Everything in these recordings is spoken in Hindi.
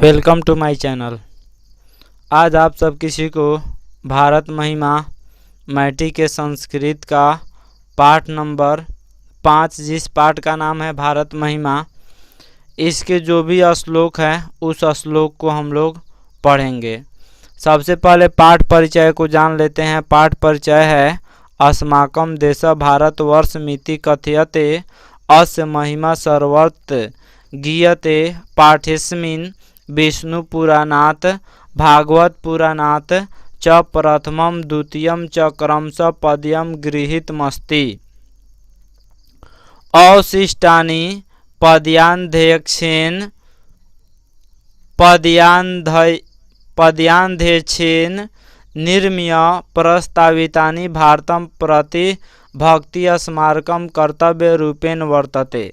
Welcome to my channel. आज आप सब किसी को भारत महिमा मैट्रिक के संस्कृत का पाठ नंबर 5, जिस पाठ का नाम है भारत महिमा, इसके जो भी श्लोक हैं उस श्लोक को हम लोग पढ़ेंगे। सबसे पहले पाठ परिचय को जान लेते हैं। पाठ परिचय है अस्माकं देश भारतवर्षमिति कथयते अस्य महिमा सर्वत्र गीयते। पाठेस्मिन् विष्णुपुराणात् भागवतपुराणात् च प्रथमं द्वितीयं च क्रमशः पद्यं गृहीतमस्ति। अवशिष्टानि पद्यान्ध्यक्षेण निर्मीय प्रस्तावितानि भारतं प्रति भक्ति स्मारकं कर्तव्य रूपेण वर्तते।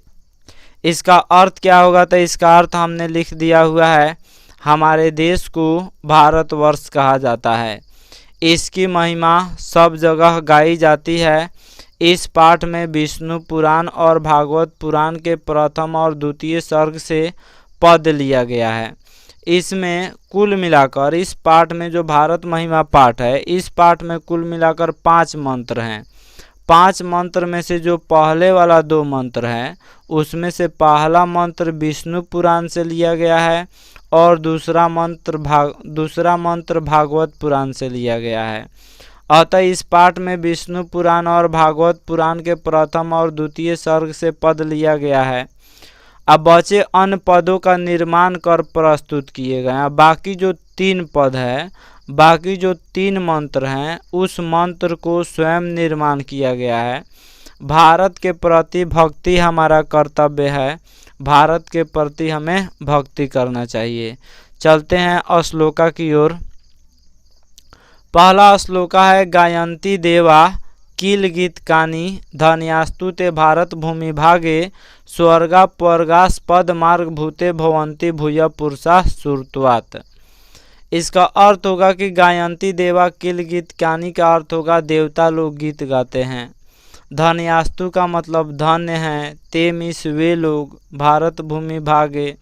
इसका अर्थ क्या होगा? तो इसका अर्थ हमने लिख दिया हुआ है। हमारे देश को भारतवर्ष कहा जाता है। इसकी महिमा सब जगह गाई जाती है। इस पाठ में विष्णु पुराण और भागवत पुराण के प्रथम और द्वितीय सर्ग से पद लिया गया है। इसमें कुल मिलाकर इस पाठ में जो भारत महिमा पाठ है, इस पाठ में कुल मिलाकर 5 मंत्र हैं। 5 मंत्र में से जो पहले वाला 2 मंत्र हैं, उसमें से पहला मंत्र विष्णु पुराण से लिया गया है और दूसरा मंत्र भागवत पुराण से लिया गया है। अतः इस पाठ में विष्णु पुराण और भागवत पुराण के प्रथम और द्वितीय सर्ग से पद लिया गया है। अब बचे अन्य पदों का निर्माण कर प्रस्तुत किए गए हैं। बाकी जो 3 पद है, बाकी जो 3 मंत्र हैं, उस मंत्र को स्वयं निर्माण किया गया है। भारत के प्रति भक्ति हमारा कर्तव्य है। भारत के प्रति हमें भक्ति करना चाहिए। चलते हैं श्लोका की ओर। पहला श्लोका है गायन्ति देवा किल गीतकानि धन्यास्तु ते भारत भूमि भागे स्वर्गा पर्गास्पद मार्ग भूते भवन्ति भूय पुरुषा सुरत्वात्। इसका अर्थ होगा कि गायन्ति देवा किल गीतकानि का अर्थ होगा देवता लोग गीत गाते हैं। धन्यास्तु का मतलब धन्य है। ते मीन्स वे लोग, भारत भूमि भागे,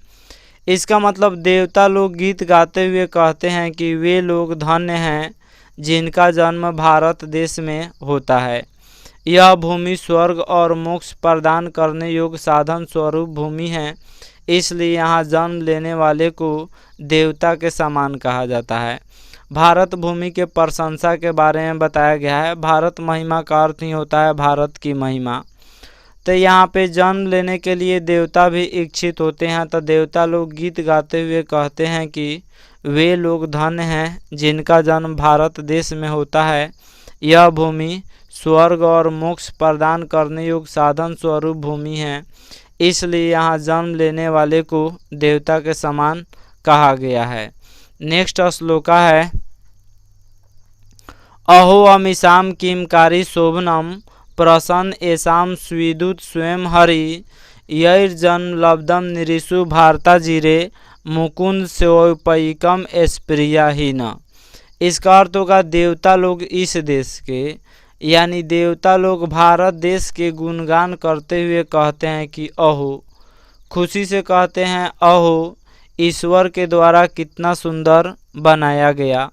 इसका मतलब देवता लोग गीत गाते हुए कहते हैं कि वे लोग धन्य हैं जिनका जन्म भारत देश में होता है। यह भूमि स्वर्ग और मोक्ष प्रदान करने योग्य साधन स्वरूप भूमि है, इसलिए यहाँ जन्म लेने वाले को देवता के समान कहा जाता है। भारत भूमि के प्रशंसा के बारे में बताया गया है। भारत महिमा का अर्थ ही होता है भारत की महिमा। तो यहाँ पे जन्म लेने के लिए देवता भी इच्छित होते हैं। तो देवता लोग गीत गाते हुए कहते हैं कि वे लोग धन्य हैं जिनका जन्म भारत देश में होता है। यह भूमि स्वर्ग और मोक्ष प्रदान करने योग्य साधन स्वरूप भूमि है, इसलिए यहाँ जन्म लेने वाले को देवता के समान कहा गया है। नेक्स्ट श्लोका है अहो अमीशाम किमकारी शोभनम प्रसन्न एसाम स्विदुत स्वयं हरि यैर्जन्म लब्धम निरीशु भारताजिरे मुकुंद सेवपैकम स्प्रियाहीन। इसका अर्थ होगा देवता लोग इस देश के, यानी देवता लोग भारत देश के गुणगान करते हुए कहते हैं कि अहो, खुशी से कहते हैं अहो, ईश्वर के द्वारा कितना सुंदर बनाया गया,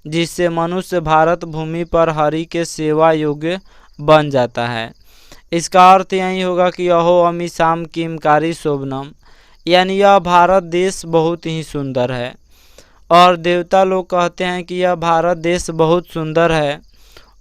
जिससे मनुष्य भारत भूमि पर हरि के सेवा योग्य बन जाता है। इसका अर्थ यही होगा कि अहो अमीशाम किमकारी शोभनम, यानी यह भारत देश बहुत ही सुंदर है। और देवता लोग कहते हैं कि यह भारत देश बहुत सुंदर है,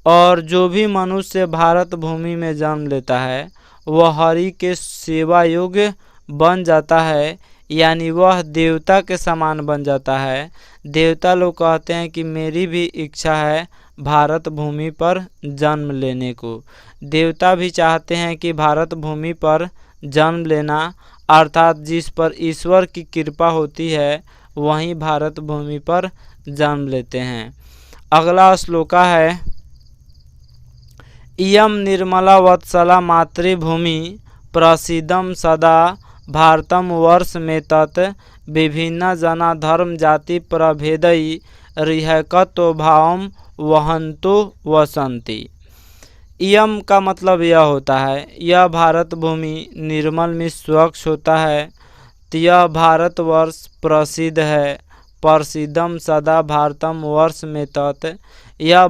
और जो भी मनुष्य भारत भूमि में जन्म लेता है वह हरि के सेवा योग्य बन जाता है, यानी वह देवता के समान बन जाता है। देवता लोग कहते हैं कि मेरी भी इच्छा है भारत भूमि पर जन्म लेने को। देवता भी चाहते हैं कि भारत भूमि पर जन्म लेना, अर्थात जिस पर ईश्वर की कृपा होती है वहीं भारत भूमि पर जन्म लेते हैं। अगला श्लोका है इयं निर्मला वत्सला मातृभूमि प्रसीदं सदा भारतम वर्ष में तत् विभिन्न जना धर्म जाति प्रभेदई रिहकत्व भावम वहंतु वसंती। इयम का मतलब यह होता है, यह भारत भूमि निर्मल में स्वच्छ होता है यह भारतवर्ष प्रसिद्ध है, प्रसिद्धम सदा भारतम वर्ष में तत्। यह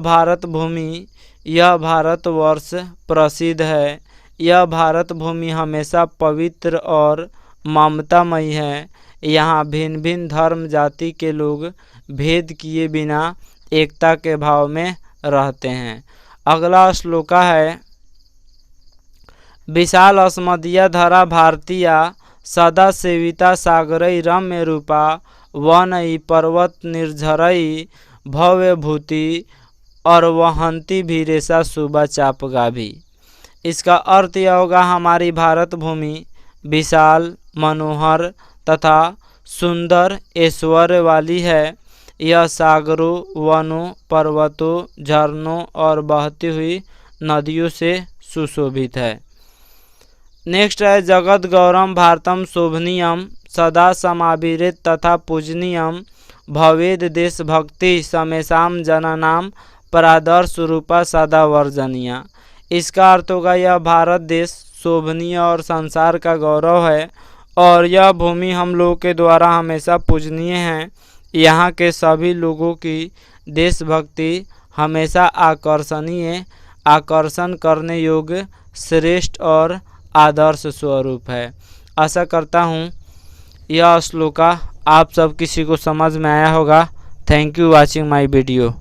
भारतवर्ष प्रसिद्ध है, यह भारत भूमि हमेशा पवित्र और ममतामयी है। यहाँ भिन्न भिन्न धर्म जाति के लोग भेद किए बिना एकता के भाव में रहते हैं। अगला श्लोका है, विशाल अस्मदीय धरा भारतीया सदा सेविता सागरई रम्य रूपा वनई पर्वत निर्झरई भव्य भूति और वहंती भी रेशा सुबह चापगा भी। इसका अर्थ यह होगा, हमारी भारत भूमि विशाल, मनोहर तथा सुंदर ऐश्वर्य वाली है। यह सागरों, वनों, पर्वतों, झरनों और बहती हुई नदियों से सुशोभित है। नेक्स्ट है, जगत गौरम भारतम शोभनीयम सदा समाविरित तथा पूजनीयम भवेद देशभक्ति समेशाम जनानाम परादर्श रूपा सदा वर्जनीय। इसका अर्थ होगा, यह भारत देश शोभनीय और संसार का गौरव है और यह भूमि हम लोगों के द्वारा हमेशा पूजनीय है। यहाँ के सभी लोगों की देशभक्ति हमेशा आकर्षण करने योग्य, श्रेष्ठ और आदर्श स्वरूप है। आशा करता हूँ यह श्लोका आप सब किसी को समझ में आया होगा। Thank you watching my video.